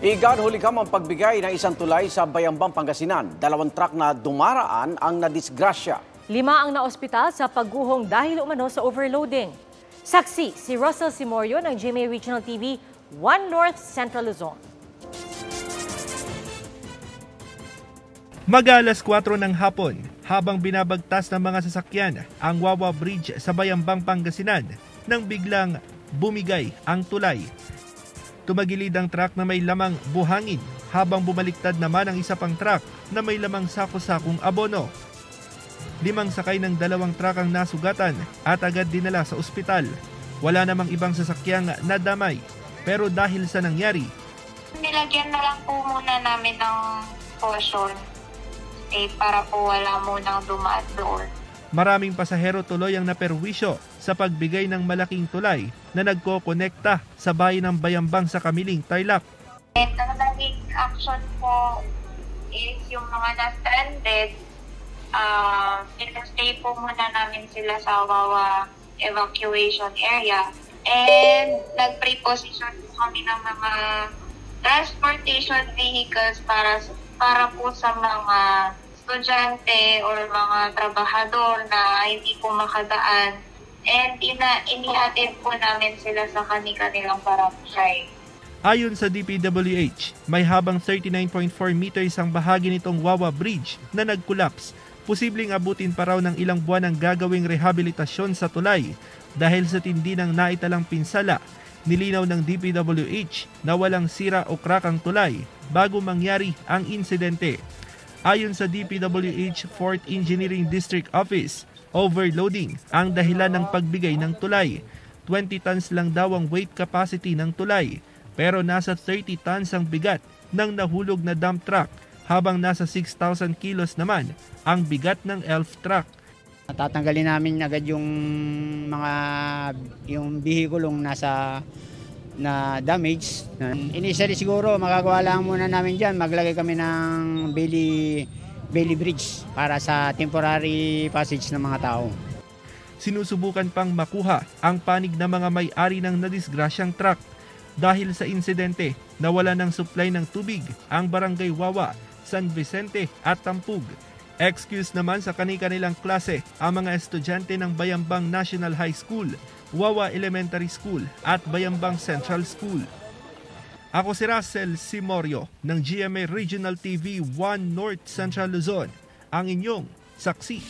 Igad huli kam ang pagbigay ng isang tulay sa Bayambang, Pangasinan. 2 truck na dumaraan ang nadisgrasya. 5 ang naospital sa pagguhong dahil umano sa overloading. Saksi si Russell Simorio ng GMA Regional TV, 1 North Central Luzon. Mag-alas 4 ng hapon, habang binabagtas ng mga sasakyan ang Wawa Bridge sa Bayambang, Pangasinan, nang biglang bumigay ang tulay. Tumagilid ang truck na may lamang buhangin habang bumaliktad naman ang isa pang truck na may lamang sako-sakong abono. 5 sakay ng 2 truck ang nasugatan at agad dinala sa ospital. Wala namang ibang sasakyang nadamay, pero dahil sa nangyari, nilagyan na lang po muna namin ng caution para po wala munang dumaan doon. Maraming pasahero tuloy ang naperwisyo sa pagbigay ng malaking tulay na nagkokonekta sa bayan ng Bayambang sa Kamiling, Tarlac. And ang naging action po is yung mga na-stranded, pinastay po muna namin sila sa Wawa evacuation area. And nag-preposition po kami ng mga transportation vehicles para po sa mga estudyante or mga trabahador na hindi po makadaan, and inihatid po namin sila sa kanilang barangay. Ayon sa DPWH, may habang 39.4 meters ang bahagi nitong Wawa Bridge na nag-collapse. Posibleng abutin pa raw ng ilang buwan ang gagawing rehabilitasyon sa tulay dahil sa tindi ng naitalang pinsala. Nilinaw ng DPWH na walang sira o crack ang tulay bago mangyari ang insidente. Ayon sa DPWH 4th Engineering District Office, overloading ang dahilan ng pagbigay ng tulay. 20 tons lang daw ang weight capacity ng tulay, pero nasa 30 tons ang bigat ng nahulog na dump truck, habang nasa 6,000 kilos naman ang bigat ng ELF truck. Tatanggalin namin agad yung vehikulong nasa na damage. Initially siguro magagawa lang muna namin dyan, maglagay kami ng Bailey Bridge para sa temporary passage ng mga tao. Sinusubukan pang makuha ang panig ng mga may-ari ng nadisgrasyang truck. Dahil sa insidente, nawala ng supply ng tubig ang Barangay Wawa, San Vicente at Tampug. Excuse naman sa kani-kanilang klase ang mga estudyante ng Bayambang National High School, Wawa Elementary School at Bayambang Central School. Ako si Russell Simorio ng GMA Regional TV 1 North Central Luzon, ang inyong saksi.